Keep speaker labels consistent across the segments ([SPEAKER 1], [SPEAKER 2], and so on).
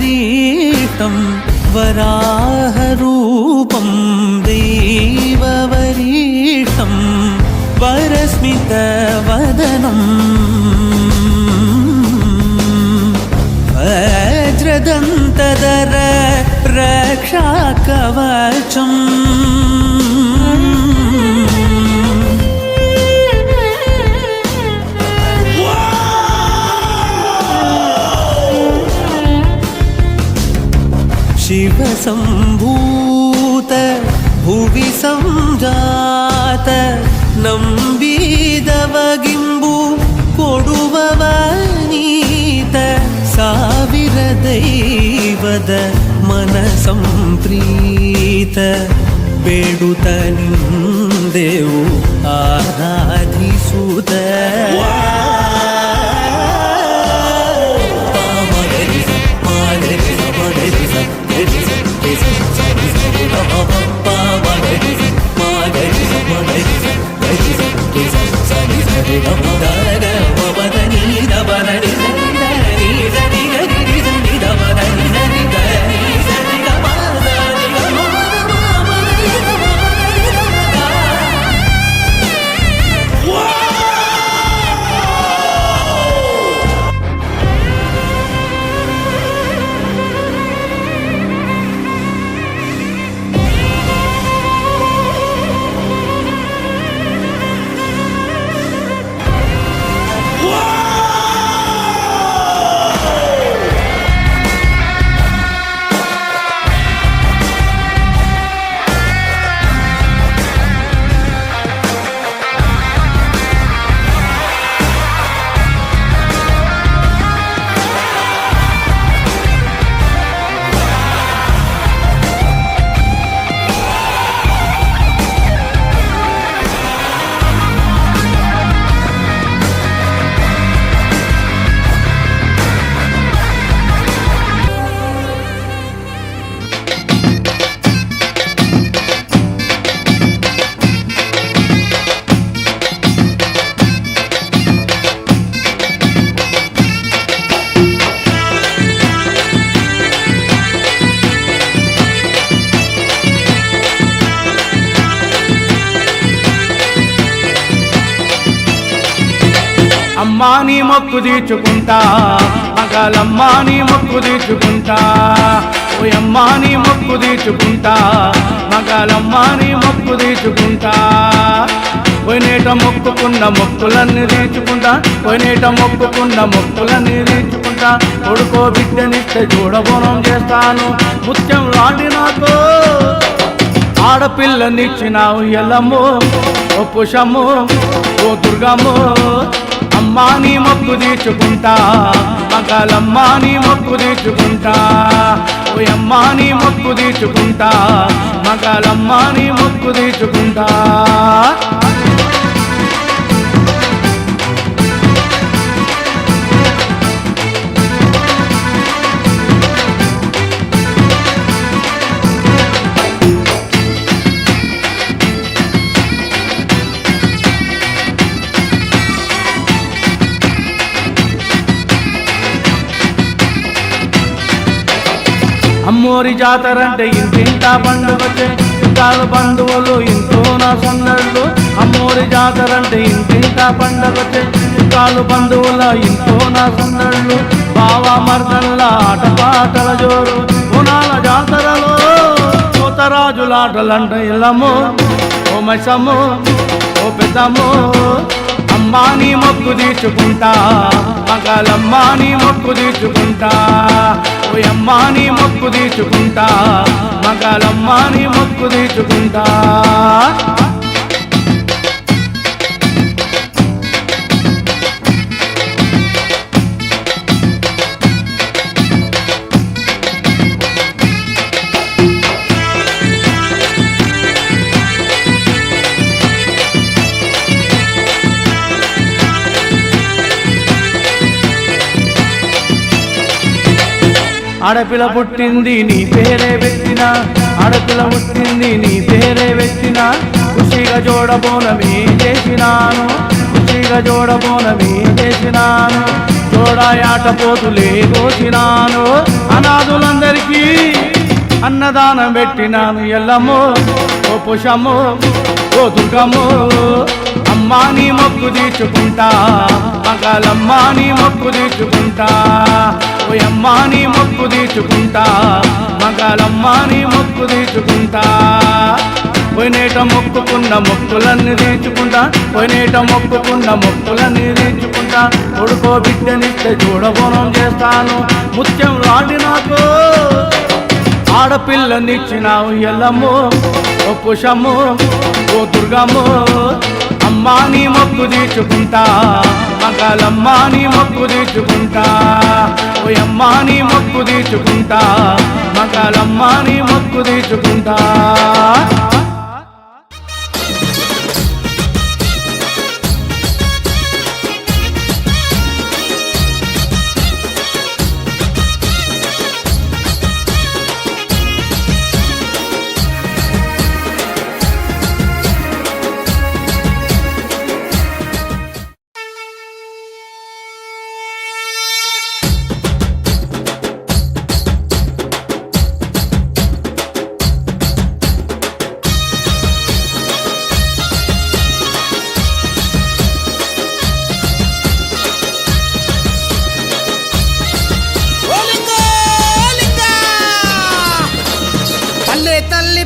[SPEAKER 1] वरीतं वराहरूपं दैववरीतं वरस्मितवदनं वज्रदन्तधर रक्षाकवचम् शिवसम्भूत भुवि संजात नम्बिदवगिम्बु कोडुववनीत ಸಾವಿರ ದೈವದ ಮನಸಂಪ್ರೀತ ಬೇಡುತ್ತ ನಿಂದೆವು ಆರಾಧಿಸುತ್ತ
[SPEAKER 2] అమ్మా నీ మొక్కు తీర్చుకుంటా మగాలమ్మా నీ మొక్కు తీర్చుకుంటా ఓయమ్మా నీ మొక్కు తీర్చుకుంటా మగాలమ్మా నీ మొక్కు తీర్చుకుంటా పోయినేట మొక్కుకున్న మొక్కులన్నీ తీర్చుకుంటా పోయినేట మొక్కుకున్న మొక్కులన్నీ తీర్చుకుంటా కొడుకో బిడ్డనిస్తే చూడబోనం చేస్తాను ముత్యం లాంటి నాకు ఆడపిల్లనిచ్చినావు ఎల్లమ్మో ఓ పుషమ్మో ఓ దుర్గమ్మో అమ్మా నీ మొక్కు తీర్చుకుంటా మగాలమ్మా నీ మొక్కు తీర్చుకుంటా ఓయమ్మా నీ మొక్కు తీర్చుకుంటా మగాలమ్మా నీ మొక్కు తీర్చుకుంటా అమ్మోరి జాతరంటే ఇంటింటా పండుగచ్చే చుట్టాలు బంధువులు ఇంట్లో నా సందళ్ళు అమ్మోరి జాతరంటే ఇంటింటా పండుగచ్చే చుట్టాలు బంధువుల ఇంట్లో నా సందళ్ళు బావ మర్దళ్ళ ఆటపాటల జోరు గుణాల జాతరలో కోతరాజులాటలంట ఇల్లమ్మో ఓ మైసమ్మో ఓ పెద్దమ్మో అమ్మా నీ మొక్కు తీర్చుకుంటా మగాలమ్మా నీ మొక్కు తీర్చుకుంటా ఓయమ్మా నీ మొక్కు తీర్చుకుంటా మగాలమ్మా నీ మొక్కు తీర్చుకుంటా ఆడపిల్ల పుట్టింది నీ పేరే పెట్టినా ఆడపిల్ల పుట్టింది నీ పేరే పెట్టినా ఖుషిగా జోడబోనమే చేసినాను ఖుషిగా జోడబోనమే చేసినాను తోడాయాట పోతులే కోసినాను అనాథులందరికీ అన్నదానం పెట్టినాను ఎల్లమ్మో ఓ పుషమ్మో ఓ దుర్గమ్మో అమ్మా నీ మొక్కు తీర్చుకుంటా మగాలమ్మా నీ మొక్కు తీర్చుకుంటా ఓ అమ్మా నీ మొక్కు తీర్చుకుంటా మగాలమ్మా నీ మొక్కు తీర్చుకుంటా పోయినేట మొక్కుకున్న మొక్కులన్నీ తీర్చుకుంటా పోయినేట మొక్కుకున్న మొక్కులన్నీ తీర్చుకుంటా కొడుకో బిడ్డనిస్తే చూడబోనం చేస్తాను ముత్యం లాంటి నాకు ఆడపిల్లనిచ్చినావు ఎల్లమ్మో ఓ పుషమ్మో ఓ దుర్గమ్మో అమ్మా నీ మొక్కు తీర్చుకుంటా మగాలమ్మా నీ మొక్కు తీర్చుకుంటా ఓ అమ్మా నీ మొక్కు తీర్చుకుంటా మగాలమ్మా నీ మొక్కు తీర్చుకుంటా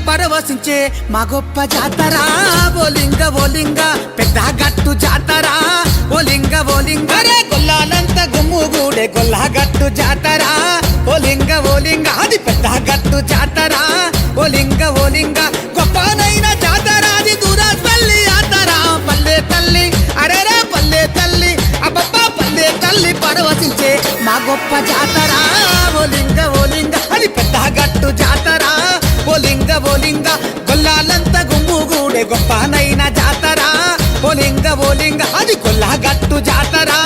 [SPEAKER 3] పరవశించే మా గొప్ప జాతరా ఓలింగ ఓలింగ పెద్ద గట్టు జాతరా ఓలింగ ఓలింగ రే గొల్లాలంత గుమ్ముగూడే గొల్లా గట్టు జాతరా ఓలింగ ఓలింగ అది పెద్ద గట్టు జాతరా ఓలింగ ఓలింగ గొప్పనైన జాతరా అది దూరపల్లి జాతరా పల్లె తల్లి అరేరే పల్లె తల్లి అబ్బబ్బా పల్లె తల్లి పరవశించే మా గొప్ప జాతరా ఓలింగ ఓలింగ అది పెద్ద గట్టు జాతరా ఓలింగ ఓలింగ గొల్లాలంత గుమ్ముగూడే గొప్పనైన జాతరా ఓలింగ ఓలింగ అది గొల్లా గట్టు జాతరా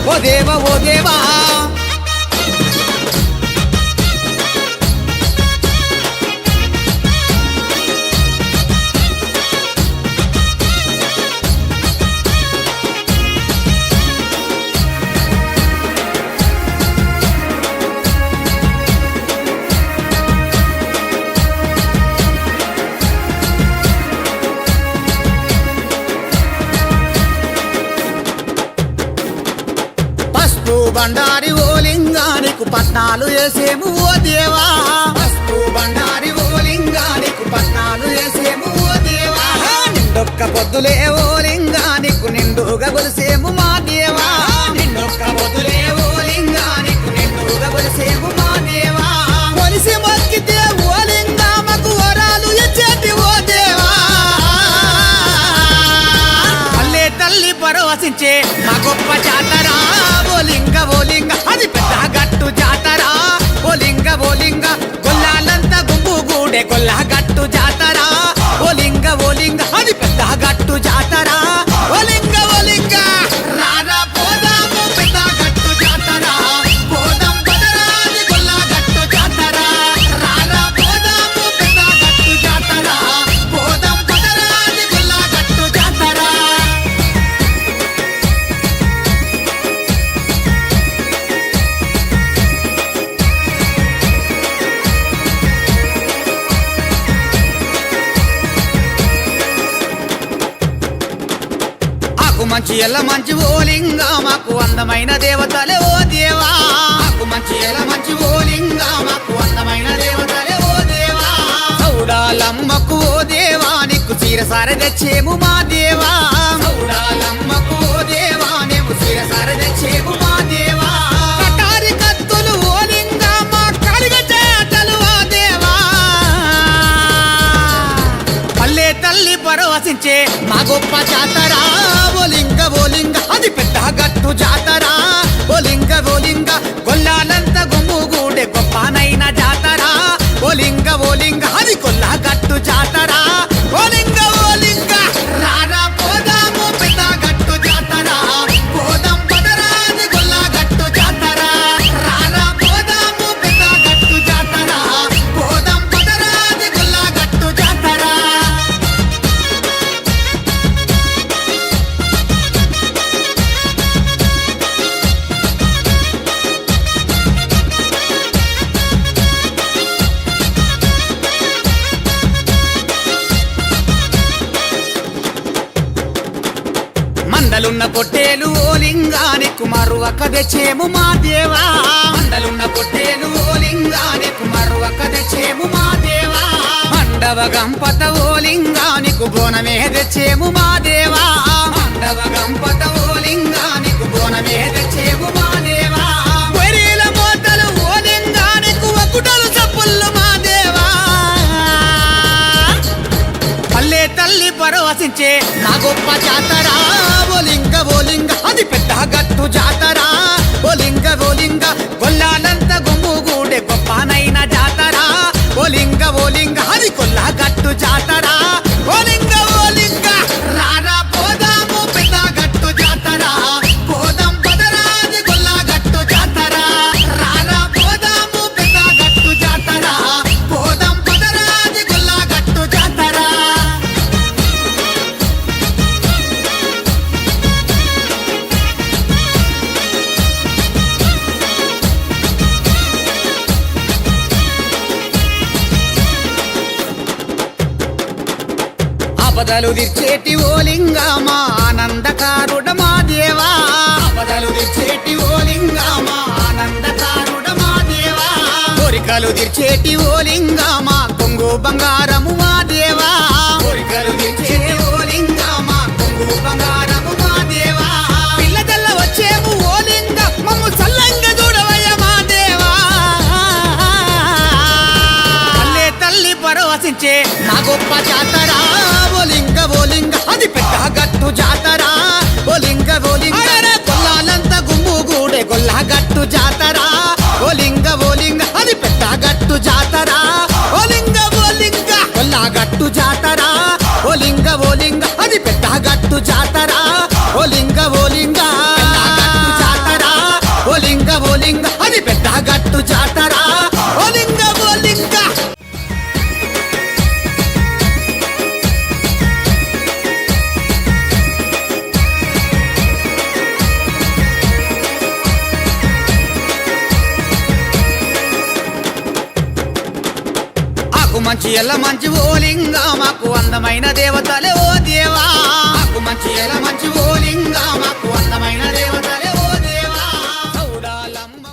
[SPEAKER 3] ఓ దేవా ఓ దేవా బండారి ఓలింగానికి పట్నాలు వేసేము ఓ దేవా పసుపు బండారి ఓలింగానికి పట్నాలు వేసేము ఓ దేవా నిండొక్క పొద్దులే ఓలింగానికి నిండుగా కొలిసేము మా దేవా నిండొక్క పొద్దులే ఓలింగానికి నిండుగా కొలిసేము మా దేవా కొలిసి మొక్కితే ఓలింగామకు వరాలు ఇచ్చేటి ఓ దేవా పల్లె తల్లి పరవశించే మా గొప్ప జాతరా ఓలింగ ఓలింగ అది పెద్ద గట్టు జాతరా ఓలింగ ఓలింగ గొల్లాలంత గుమ్ముగూడే గొల్లా గట్టు జాతరా ఓలింగ ఓలింగ అది పెద్ద గట్టు జాతరా ఓలింగ ఓలింగ రారా పోదాము పెద్ద గట్టు జాతరా పోదాం పదరాది గొల్లా గట్టు జాతరా రారా పోదాము పెద్ద గట్టు జాతరా పోదాం పదరాది గొల్లా గట్టు జాతరా మంచి ఎల్ల మంచి ఓలింగా మాకు అందమైన దేవతలే ఓ దేవా మాకు మంచి ఎల్ల మంచి ఓలింగా మాకు అందమైన దేవతలే ఓ దేవా సౌడాలమ్మకు ఓ దేవా నీకు చీరసారె తెచ్చేము మా దేవా సౌడాలమ్మకు ఓ దేవా నీకు చీరసారె తెచ్చేము మా దేవా కటారి కత్తులు ఓలింగా మా కడిగ చేతలు ఓ దేవా పల్లె తల్లి పరవశించే మా గొప్ప జాతరా ఓలింగ ఓలింగ అది పెద్ద గట్టు జాతరా ఓలింగ ఓలింగ గొల్లాలంత గుమ్ముగూడే గొప్పనైన జాతరా ఓలింగ ఓలింగ అది గొల్లా గట్టు జాతరా ఓలింగ ఓలింగ రారా పోదాము పెద్ద గట్టు జాతరా పోదాం పదరాది గొల్లా గట్టు జాతరా రారా పోదాము పెద్ద గట్టు జాతరా పోదాం పదరాది గొల్లా గట్టు జాతరా మండలున్న పొట్టేలు ఓ లింగానికి మరువక తెచ్చేము మా దేవా మండలున్న పొట్టేలు ఓ లింగానికి మరువక తెచ్చేము మా దేవా మండవ గంపత ఓ లింగానికి బోనమే తెచ్చేము మా దేవా మండవ గంపత ఓ లింగానికి బోనమే తెచ్చేము మా దేవా వరిల మోతలు ఓ లింగానికి వకుటలు చప్పుళ్ళు మా దేవా పల్లె తల్లి పరవశించే నా గొప్ప జాతరా ఓ లింగ అది పెద్ద గట్టు జాతరా ఓ లింగ గొల్లాలంత గుమ్ము గూడే గొప్పనైన జాతరా ఓ లింగ అది కొల్లా గట్టు జాతరా ఓ లింగ రారా పోదాము పెద్ద గట్టు జాతరా పోదాం పదరాది కొల్లా గట్టు జాతరా రారా పోదాము పెద్ద గట్టు జాతరా పోదాం పదరాది కొల్లా గట్టు జాతరా ఆపదలు తీర్చేటి ఓ లింగమా ఆనందకారుడ మా దేవా ఆపదలు తీర్చేటి ఓ లింగమా ఆనందకారుడ మా దేవా కోరికలు తీర్చేటి ఓ లింగమా కొంగు బంగారము మా దేవా కోరికలు తీర్చేటి ఓ లింగమా కొంగు బంగారము మా దేవా పిల్లదల్ల వచ్చేము ఓ లింగ మమ్ము చల్లంగా చూడవయ్య మా దేవా పల్లె తల్లి పరవశించే నా గొప్ప జాతరా ఓ లింగ అది పెద్ద గట్టు జాతరా ఓ లింగ కొల్లాలంత గుమ్ము గూడే గొల్లా గట్టు జాతరా ఓ లింగ అది పెద్ద గట్టు జాతరా ఓ లింగ కొల్లా గట్టు జాతరా ఓ లింగ అది పెద్ద గట్టు జాతరా ఓ లింగ గట్టు జాతరా ఓ లింగ అది పెద్ద గట్టు జాతరా ఓ లింగ మంచి ఎల్ల మంచి ఓ లింగ మాకు అందమైన దేవతలే ఓ దేవా మాకు మంచి ఎల్ల మంచి ఓ లింగ మాకు అందమైన దేవతలే ఓ దేవా సౌడాలమ్మ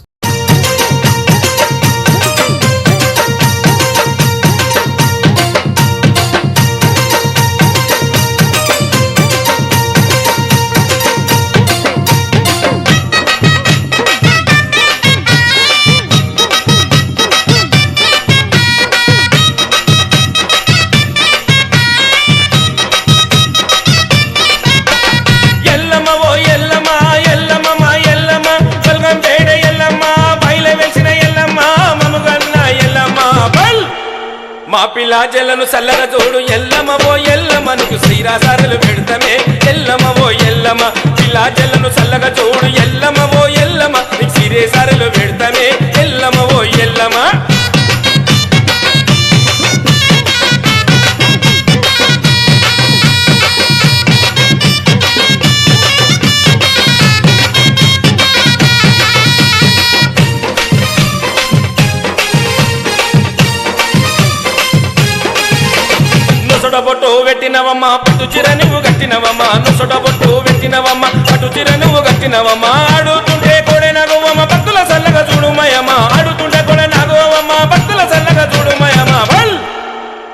[SPEAKER 4] మా పిల్లాజలను చల్లగా చూడు ఎల్లమ్మ ఓ ఎల్లమ్మ నీకు శ్రీరాసారులు పెడతామే ఎల్లమ్మ ఓ ఎల్లమ్మ పిల్లాజలను చల్లగా చూడు ఎల్లమ్మ ఓ ఎల్లమ్మ నీకు శ్రీరాసారులు పెడతామే ఎల్లమ్మ ఓ ఎల్లమ్మ బొట్టు పెట్టినవమ్మ పట్టు చిర నువ్వు కట్టినవమ్మ నొసట బొట్టు పెట్టినవమ్మ పట్టు చిర నువ్వు కట్టినవమ్మ ఆడుతుంటే కోడే నాగోవమ్మ భక్తుల సల్లగా చూడుమయమ్మ ఆడుతుంటే కోడే నాగోవమ్మ భక్తుల సల్లగా చూడుమయమ్మ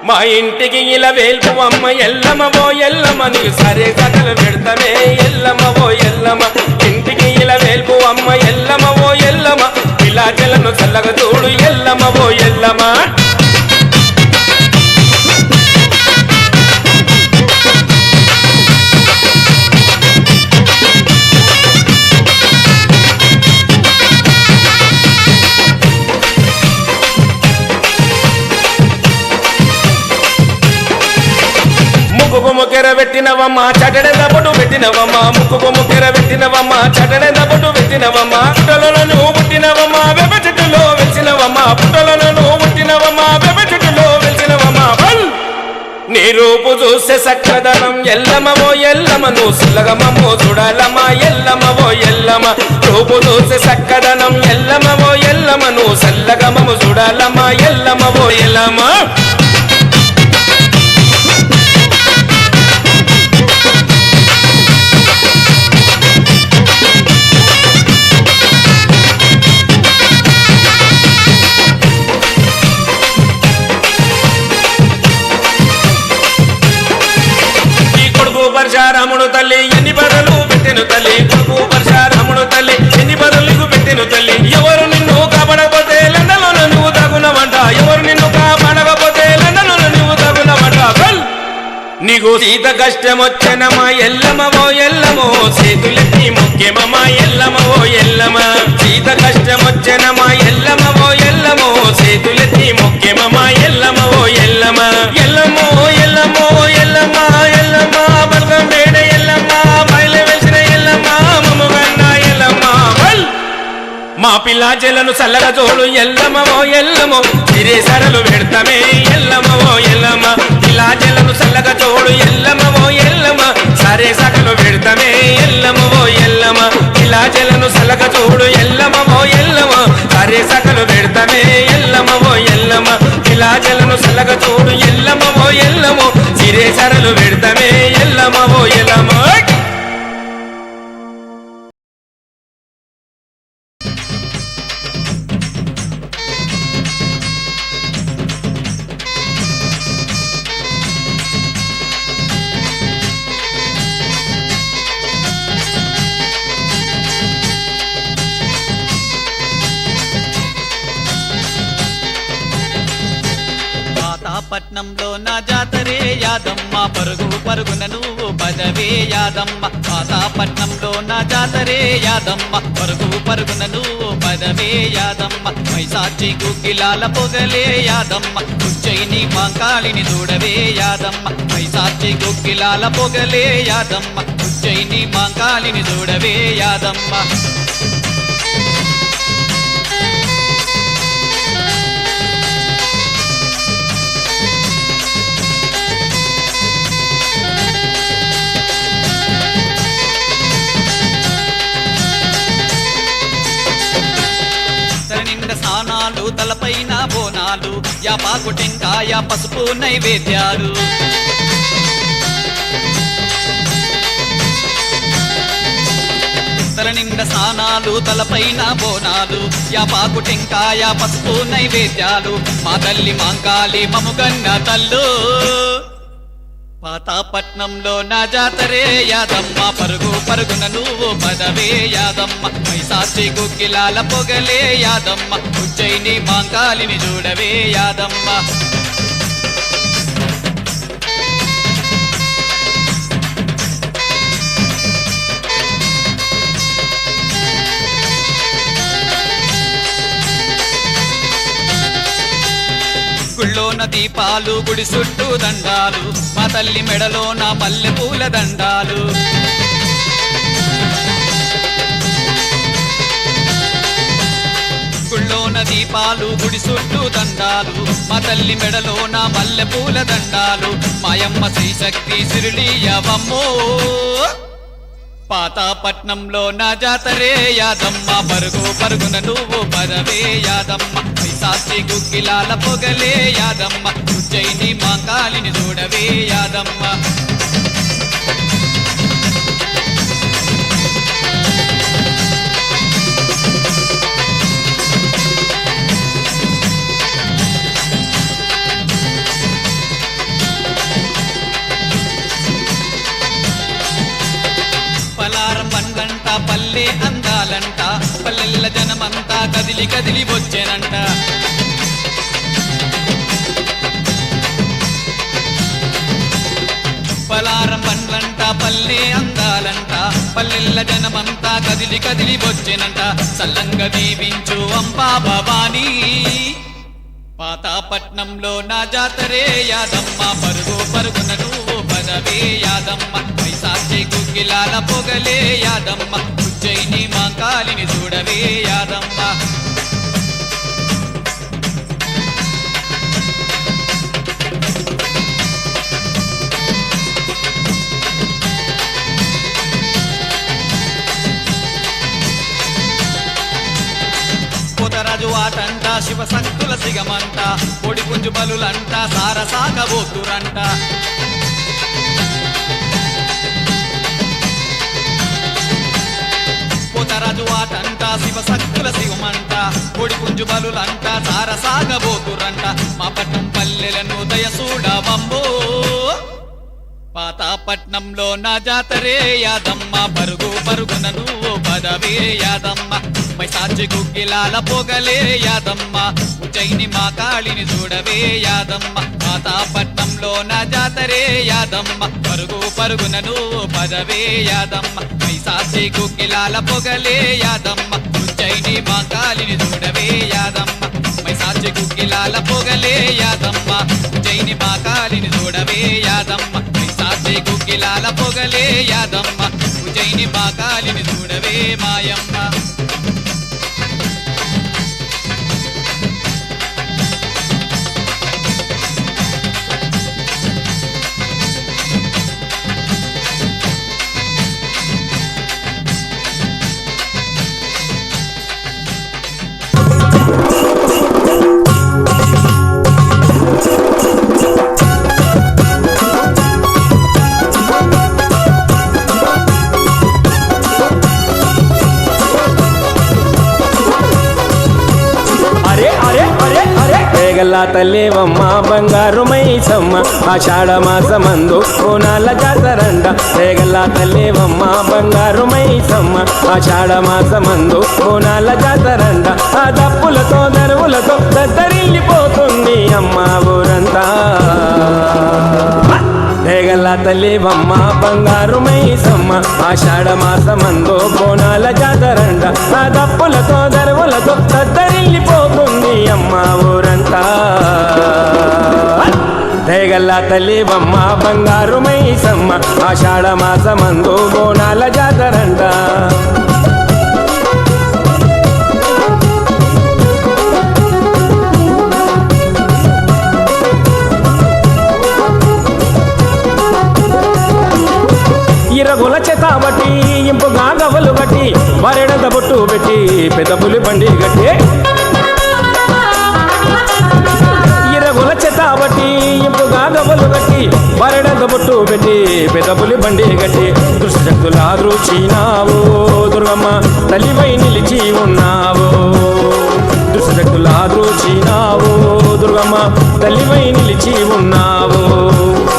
[SPEAKER 4] మా ఇంటికి ఇలా వేల్పువమ్మ ఎల్లమ్మ ఓ ఎల్లమ్మ నీకు సరే కథలు పెడతామే ఎల్లమ్మ ఓ ఎల్లమ్మ ఇంటికి ఇలా వేల్పువమ్మ ఎల్లమ్మ ఓ ఎల్లమ్మ పిల్లాజలను చల్లగా చూడు ఎల్లమ్మ ఓ ఎల్లమ్మ ముక్కెర పెట్టినవమ్మ చటడెంద పొట్టు పెట్టినవమ్మ ముక్కుకు ముక్కెర పెట్టినవమ్మ చటడెంద పొట్టు పెట్టినవమ్మ పుట్టలలో నువ్వు పుట్టినవమ్మ వెప చెట్టులో వెలిసినవమ్మ పుట్టలలో నువ్వు పుట్టినవమ్మ వెప చెట్టులో వెలిసినవమ్మ నీ రూపు చూసే సక్కదనం ఎల్లమ్మ ఓ ఎల్లమ్మ నువ్వు సుల్లగమమ్మో చూడాలమ్మ ఎల్లమ్మ ఓ ఎల్లమ్మ రూపు చూసే సక్కదనం ఎల్లమ్మ ఓ ఎల్లమ్మ నువ్వు సల్లగమమ్మ చూడాలమ్మ ఎల్లమ్మ ఓ ఎల్లమ్మ పరశురాముడు తల్లి ఎన్ని బదులు పెట్టెను తల్లి కొడుకు పరశురాముడు తల్లి ఎన్ని బదులు నీకు పెట్టెను తల్లి ఎవరు నిన్ను కాపాడకపోతే లండలో నువ్వు తగునవంట ఎవరు నిన్ను కాపాడకపోతే లండలో నువ్వు తగునవంట నీకు సీత కష్టం వచ్చనమా ఎల్లమవో ఎల్లమో చేతులెత్తి ముఖ్యమమ్మా ఎల్లమవో ఎల్లమ సీత కష్టం వచ్చనమా ఎల్లమవో ఎల్లమో చేతులెత్తి ముఖ్యమమ్మా ఎల్లమవో ఎల్లమ ఎల్లమో ఎల్లమో ఎల్లమ్మ ఎల్లమ్మ బల్గం వేడ ఎల్లమ్మ బయలు వెలిసిన ఎల్లమ్మ మమ్మగన్న ఎల్లమ్మ మా పిల్లాచెలను చల్లగా జోడు ఎల్లమవో ఎల్లమో సిరేసరలు పెడతామే ఎల్లమవో ఎల్లమ్మ పిల్లాచెలను చల్లగా జోడు ఎల్లమవో ఎల్లమ్మ సరే సకలు పెడతామే ఎల్లమవో ఎల్లమ్మ పిల్లాచెలను చల్లగా జోడు ఎల్లమవో ఎల్లమ్మ సరే సకలు పెడతామే ఎల్లమవో ఎల్లమ్మ పిల్లాచెలను చల్లగా జోడు ఎల్లమవో ఎల్లమో సిరేసరలు పెడతామే ఎల్లమవో ఎల్లమ్మ
[SPEAKER 5] పట్నంలో నా జాతరే యాదమ్మ పరుగు పరుగున నువ్వు పదవే యాదమ్మ పాతాపట్నంలో నా జాతరే యాదమ్మ పరుగు పరుగున నువ్వు పదవే యాదమ్మ మైసాచి గుగ్గిలాల పొగలే యాదమ్మ ఉజ్జయిని మాంకాళిని చూడవే యాదమ్మ మైసాచి గుగ్గిలాల పొగలే యాదమ్మ ఉజ్జయిని మాంకాళిని చూడవే యాదమ్మ స్నానాలు తలపైన బోనాలు యాపాకు టెంకాయ పసుపు నైవేద్యాలు తల నిండా స్నానాలు తలపైన బోనాలు యాపాకు టెంకాయ పసుపు నైవేద్యాలు మా తల్లి మాంకాళి మముగన్న తల్లు పాతాపట్నంలో నా జాతరే యాదమ్మ పరుగు పరుగున నువ్వు పదవే యాదమ్మ మైసాచి గుగ్గిలాల పొగలే యాదమ్మ ఉజ్జయిని మాంకాళిని చూడవే యాదమ్మ గుళ్ళోన దీపాలు గుడి చుట్టూ దండాలు మా తల్లి మెడలోన మల్లె పూల దండాలు గుళ్ళోన దీపాలు గుడి చుట్టూ దండాలు మా తల్లి మెడలోన మల్లె పూల దండాలు మాయమ్మ శ్రీశక్తి సిరులీయవమ్మో పాతాపట్నంలో నా జాతరే యాదమ్మ పరుగు పరుగున నువ్వు పదవే యాదమ్మ మైసాచి గుగ్గిలాల పొగలే యాదమ్మ ఉజ్జయిని మాంకాళిని చూడవే యాదమ్మ పలారం పండ్లంట పల్లె అందాలంట పల్లెల్ల జనమంతా కదిలి కదిలి వచ్చేనంట పలారం పండ్లంట పల్లె అందాలంట పల్లెల్ల జనమంతా కదిలి కదిలి వచ్చేనంట సల్లంగా దీవించు అంబా భవానీ పాతాపట్నంలో నా జాతరే యాదమ్మ పరుగు పరుగున నువ్వు పదవే యాదమ్మ మైసాచి గుగ్గిలాల పొగలే యాదమ్మ ఉజ్జయిని మాంకాళిని చూడవే యాదమ్మ పోతరాజు ఆటంట శివ శక్తుల సిగమంట పొడి పుంజు బలులంట సారసాగబోతురంట పోతరాజు ఆటంట శివ శక్తుల సిగమంట పొడి పుంజు బలులంట సారసాగబోతురంట మా పట్టం పల్లెలను దయసూడవంబో పాతాపట్నంలో నా జాతరే యాదమ్మ పరుగు పరుగున నువ్వు పదవే యాదమ్మ మైసాచి గుగ్గిలాల పొగలే యాదమ్మ ఉజ్జయిని మా కాళిని చూడవే యాదమ్మ పాతాపట్నంలో నా జాతరే యాదమ్మ పరుగు పరుగున నువ్వు పదవే యాదమ్మ మైసాచి గుగ్గిలాల పొగలే యాదమ్మ ఉజ్జయిని మా కాళిని చూడవే యాదమ్మ మైసాచి గుగ్గిలాల పొగలే యాదమ్మ ఉజ్జయిని మా కాళిని చూడవే యాదమ్మ మైసాచి గుగ్గిలాల పొగలే యాదమ్మ ఉజ్జయిని మా కాళిని చూడవే మాయమ్మ
[SPEAKER 4] రేగల్లా తల్లేవమ్మ బంగారు మైసమ్మ ఆషాఢ మాసమందు కోనాల జాతరంట రేగల్లా తల్లేవమ్మ బంగారు మైసమ్మ ఆషాఢ మాసమందు కోనాల జాతరంట ఆ దప్పులతో దరువులతో దద్దరిల్లిపోతుంది అమ్మ ఊరంతా రేగల్లా తల్లివమ్మ బంగారు మైసమ్మ ఆషాఢ మాసమందు కోనాల జాతరంట ఆ దప్పులతో దరువులతో దద్దరిల్లిపోతుంది అమ్మ ఊరంతా రేగల్లా తల్లివమ్మ బంగారు మైసమ్మ ఆషాఢ మాసమందు కోనాల జాతరంట ఇరగుల చేతాబట్టి ఇంపుగా గవలు బట్టి వరెడంత బొట్టు పెట్టి పెద్ద పులి బండి గట్టి ఇరగుల చేతాబట్టి ఇంపుగా గవలు బట్టి వరెడంత బొట్టు పెట్టి పెద్ద పులి బండి గట్టి దుష్టశక్తుల దృచినావు దుర్గమ్మ తల్లిపై నిలిచి ఉన్నావు దుష్టశక్తుల దృచినావు దుర్గమ్మ తల్లిపై నిలిచి ఉన్నావు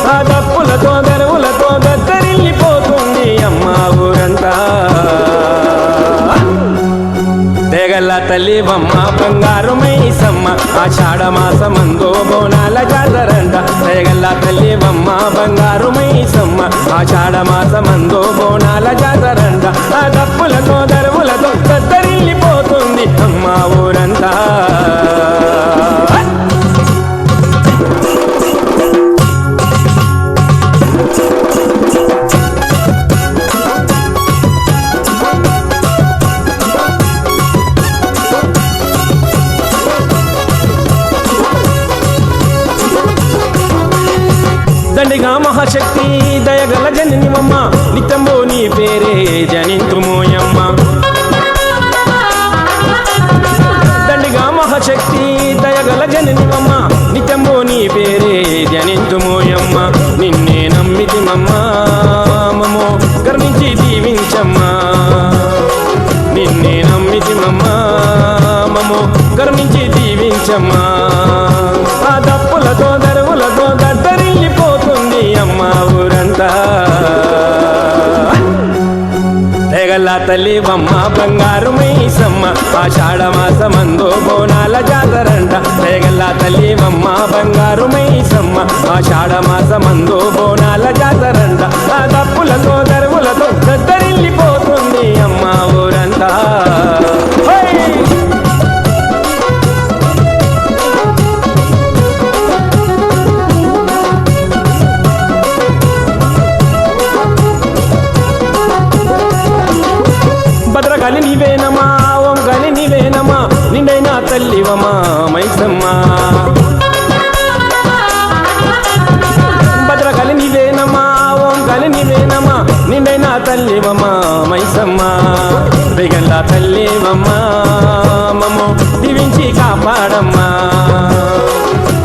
[SPEAKER 4] ఆ దప్పులతో దరువులతో దద్దరిల్లిపోతుంది అమ్మ ఊరంతా రేగల్లా తల్లివమ్మ బంగారు మైసమ్మ ఆషాఢ మాసమందు బోనాల జాతరంట రేగల్లా తల్లివమ్మ బంగారు మైసమ్మ ఆషాఢ మాసమందు బోనాల జాతరంట ఆ దప్పులతో దరువులతో దద్దరిల్లిపోతుంది అమ్మ ఊరంతా దండిగా మహాశక్తి దయగల జననివమ్మ నిత్యంబో నీ పేరే జనింతుమోయమ్మ దండిగా మహాశక్తి దయగల జననివమ్మ నిత్యంబో నీ పేరే జనింతుమోయమ్మ నిన్నే నమ్మితిమమ్మ మమో కరుణించి దీవించమ్మా నిన్నే నమ్మితిమమ్మ మమో కరుణించి దీవించమ్మా ఆ దప్పులతో దరువులతో దద్దరిల్లిపోతుంది అమ్మ ఊరంతా రేగల్లా తల్లివమ్మ బంగారు మైసమ్మ ఆషాఢ మాసమందు బోనాల జాతరంట రేగల్లా తల్లివమ్మ బంగారు మైసమ్మ ఆషాఢ మాసమందు బోనాల జాతరంట ఆ దప్పులతో దరువులతో దద్దరిల్లిపోతుంది అమ్మ ఊరంతా భద్రకాళి నీవేనమా ఓంకాళి నీవేనమా నిండైనా తల్లివమా మైసమ్మ భద్రకాళి నీవేనమా ఓంకాళి నీవేనమా నిండైనా తల్లివమా మైసమ్మ రేగల్లా తల్లివమ్మా మమ్మో దీవించి కాపాడమ్మా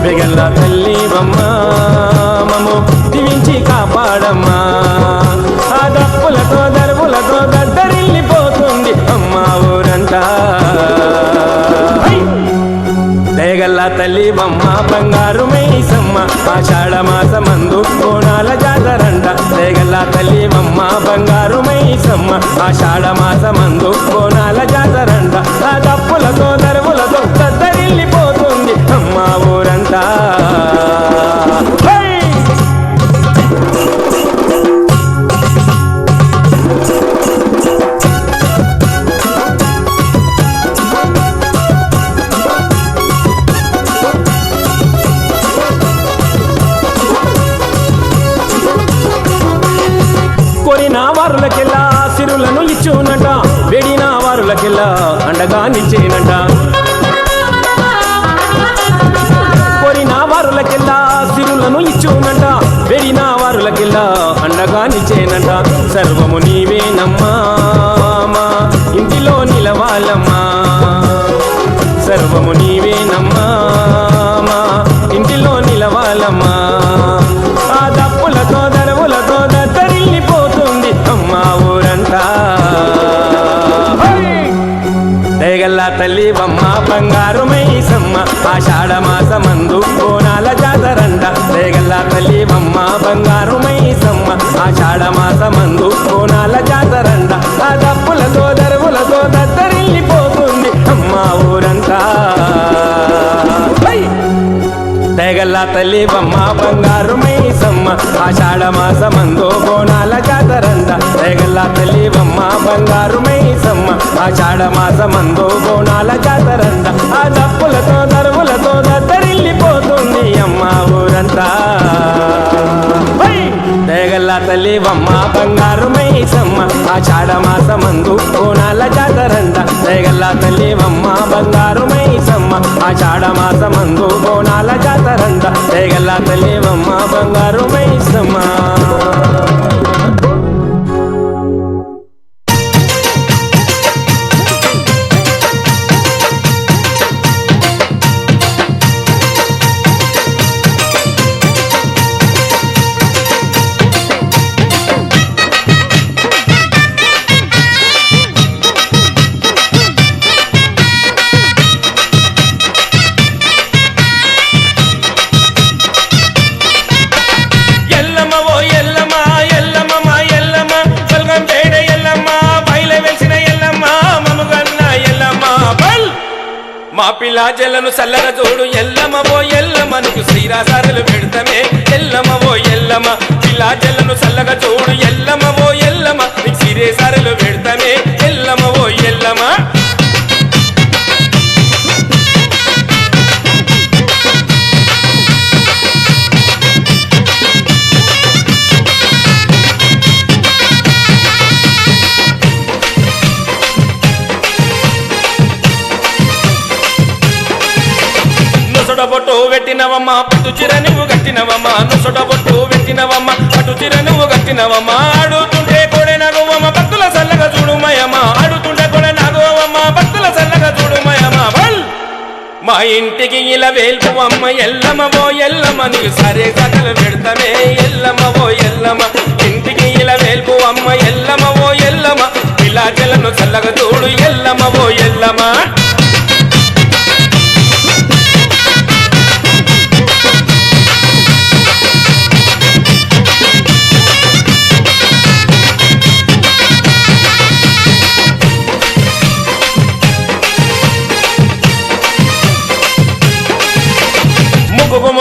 [SPEAKER 4] రేగల్లా తల్లివమ్మా మమ్మో దీవించి కాపాడమ్మా ఆ దప్పులతో దరువులతో దద్దరిల్లిపోతుంది అమ్మ ఊరంతా రేగల్లా తల్లివమ్మ బంగారు మైసమ్మ ఆషాఢ మాసమందు కోనాల జాతరంట బంగారు మైసమ్మ ఆషాఢ మాసమందు బోనాల జాతరంట ఆ దప్పులతో దరువులతో దద్దరిల్లిపోతుంది అమ్మ ఊరంతా కొరిన వారులకెల్లా సిరులను ఇచ్చునట వెడిన వారులకెల్లా అండగా నిచ్చేనంట కొరిన వారులకెల్లా సిరులను ఇచ్చునట వెడిన వారులకెల్లా అండగా నిచ్చేనంట సర్వము నీవేనమ్మా మా ఇంటిలో నిలవాలమ్మా సర్వము నీవేనమ్మా మా ఇంటిలో నిలవాలమ్మా ఆ దప్పులతో దరువులతో దద్దరిల్లిపోతుంది అమ్మ ఊరంతా దయగల్లా తల్లి బొమ్మ బంగారు మైసమ్మ ఆషాఢ మాసమందు బోనాల జాతరంట దయగల్లా తల్లి బొమ్మ బంగారు మైసమ్మ ఆషాఢ మాసమందు బోనాల జాతరంట ఆ దప్పులతో దరువులతో దద్దరిల్లిపోతుంది అమ్మ ఊరంతా దయగల్లా తల్లి బొమ్మ బంగారు మైసమ్మ ఆషాఢ మాసమందు బోనాల జాతరంట దయగల్లా తల్లి బొమ్మ బంగారు మైసమ్మ ఆషాఢ మాసమందు బోనాల జాతరంట ఆ దప్పులతో దరువులతో దద్దరిల్లిపోతుంది అమ్మ ఊరంతా దయగల్లా తల్లి బొమ్మ బంగారు మైసమ్మ ఆషాఢ మాసమందు బోనాల జాతరంట దయగల్లా తల్లి బొమ్మ బంగారు మైసమ్మ ఆషాఢ మాసమందు బోనాల జాతరంట దయగల్లా తల్లి బొమ్మ బంగారు మైసమ్మ మా పిల్లాజలను చల్లగా చూడు ఎల్లమ్మవో ఎల్లమ్మ నీకు శ్రీరాసారులు పెడతామే ఎల్లమ్మవో ఎల్లమ్మ పిల్లాజలను చల్లగా చూడు ఎల్లమ్మవో ఎల్లమ్మ నీకు శ్రీరాసారులు పెడతామే ఎల్లమ్మవో ఎల్లమ్మ బొట్టు పెట్టినవమ్మా పట్టు చిర నువ్వు కట్టినవమ్మా నుసొట బొట్టు పెట్టినవమ్మా పట్టు చిర నువ్వు కట్టినవమ్మా ఆడుతుంటే కొడే నాగవమ్మ భక్తుల సల్లగా చూడుమయమ్మా ఆడుతుంటే కొడే నాగవమ్మ భక్తుల సల్లగా చూడుమయమ్మా మా ఇంటికి ఇలా వేల్పువమ్మ ఎల్లమ్మవో ఎల్లమ్మ నీకు సరే సకలు పెడతామే ఎల్లమ్మవో ఎల్లమ్మ ఇంటికి ఇలా వేల్పువమ్మ ఎల్లమ్మవో ఎల్లమ్మ పిల్లాజలను చల్లగా చూడు ఎల్లమ్మవో ఎల్లమ్మ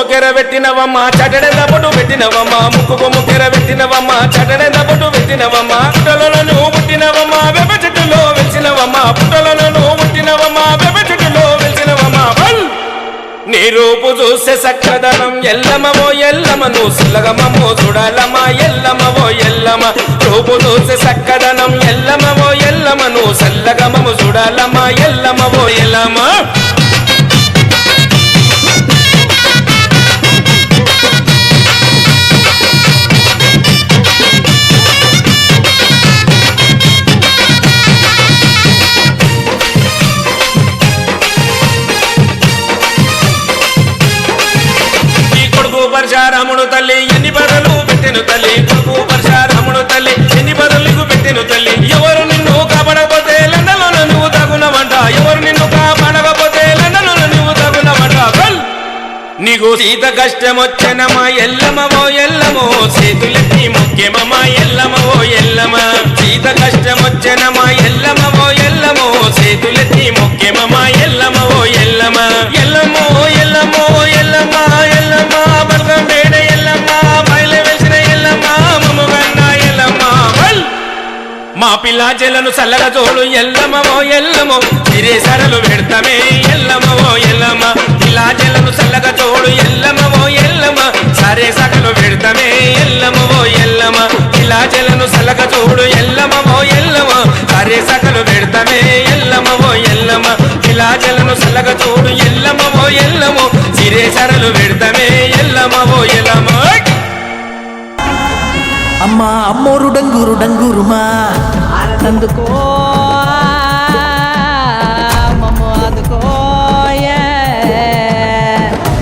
[SPEAKER 4] ముక్కెర పెట్టినవమ్మ చటడెంద పొట్టు పెట్టినవమ్మ ముక్కుకు ముక్కెర పెట్టినవమ్మ చటడెంద పొట్టు పెట్టినవమ్మ పుట్టలలో నువ్వు పుట్టినవమ్మ వెప చెట్టులో వెలిసినవమ్మ పుట్టలలో నువ్వు పుట్టినవమ్మ వెప చెట్టులో వెలిసినవమ్మ నీ రూపు చూసే సక్కదనం ఎల్లమ్మవో ఎల్లమ్మ నువ్వు సుల్లగమ్మో చూడాలమ్మా ఎల్లమ్మవో ఎల్లమ్మ రూపు చూసే సక్కదనం ఎల్లమ్మవో ఎల్లమ్మ నువ్వు సల్లగమ్మము చూడాలమ్మా ఎల్లమ్మవో ఎల్లమ్మ పరశురాముడు తల్లి ఎన్ని బదులు పెట్టెను తల్లి కొడుకు పరశురాముడు తల్లి ఎన్ని బదులకు పెట్టెను తల్లి ఎవరు నిన్ను కాపాడకపోతే లండలో నువ్వు తగునవంట ఎవరు నిన్ను కాపాడకపోతే లండలో నువ్వు తగునవంట నీకు సీత కష్టం వచ్చనమా ఎల్లమ్మవో ఎల్లమో చేతులెత్తి ముఖ్యమమ్మా ఎల్లమ్మవో ఎల్ల పూజనమా ఎల్లమవో ఎల్లమో చేతులెత్తి మొక్కెమమా ఎల్లమవో ఎల్లమ ఎల్లమో ఎల్లమో ఎల్లమ్మ ఎల్లమ్మ బల్గం వేడ ఎల్లమ్మ బయలు వెలిసిన ఎల్లమ్మ మమ్మగన్న ఎల్లమ్మ మా పిల్ల చెల్లను సల్లగా తోడు ఎల్లమవో ఎల్లమో చిరే సరలు పెడతామే ఎల్లమవో ఎల్లమ్మ పిల్ల చెల్లను సల్లగా తోడు ఎల్లమవో ఎల్లమ్మ సరే సకలు పెడతామే ఎల్లమవో ఎల్లమ్మ పిల్ల చెల్లను సల్లగా తోడు ఎల్లమవో ఎల్లమ్మ సరే సకలు పెడతామే ఎల్లమవో ఎల్లమ్మ పిల్ల చెల్లను సల్లగా తోడు ఎల్లమవో ఎల్లమో చిరే సరలు పెడతామే ఎల్లమవో ఎల్లమ్మ
[SPEAKER 1] అమ్మా అమ్మోరు డంగురు డంగురుమా
[SPEAKER 6] అందుకో మమ్మ అందుకో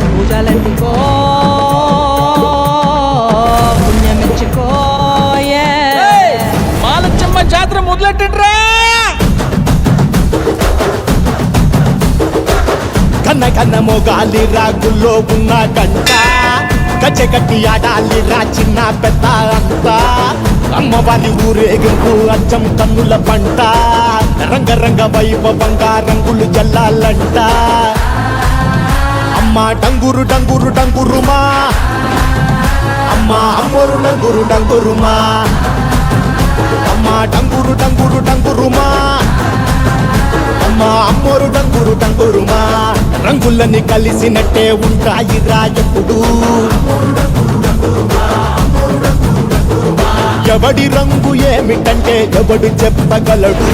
[SPEAKER 6] పూజలందుకో పుణ్యమిచ్చుకో
[SPEAKER 2] మాలచ్చమ్మ జాతర మొదలెట్టండ్రా
[SPEAKER 7] కన్న కన్న మొగాలి రాగుల్లో ఉన్న గంట గచ్చగట్టి ఆడాలి రా చిన్న పెద్ద అంతా అమ్మవారి ఊరేగింపు అచ్చం కన్నుల పంట రంగరంగ వైభవంగా రంగులు జల్లాలంట అమ్మ డంగురు డంగురు డంగురుమా అమ్మ అమ్మోరు డంగురు డంగురుమా అమ్మ డంగురు డంగురు డంగురుమా అమ్మ అమ్మోరు డంగురు డంగురుమా రంగులని కలిసినట్టే ఉంటాయి రా ఎప్పుడు ఎవడి రంగు ఏమిటంటే ఎవడు చెప్పగలడు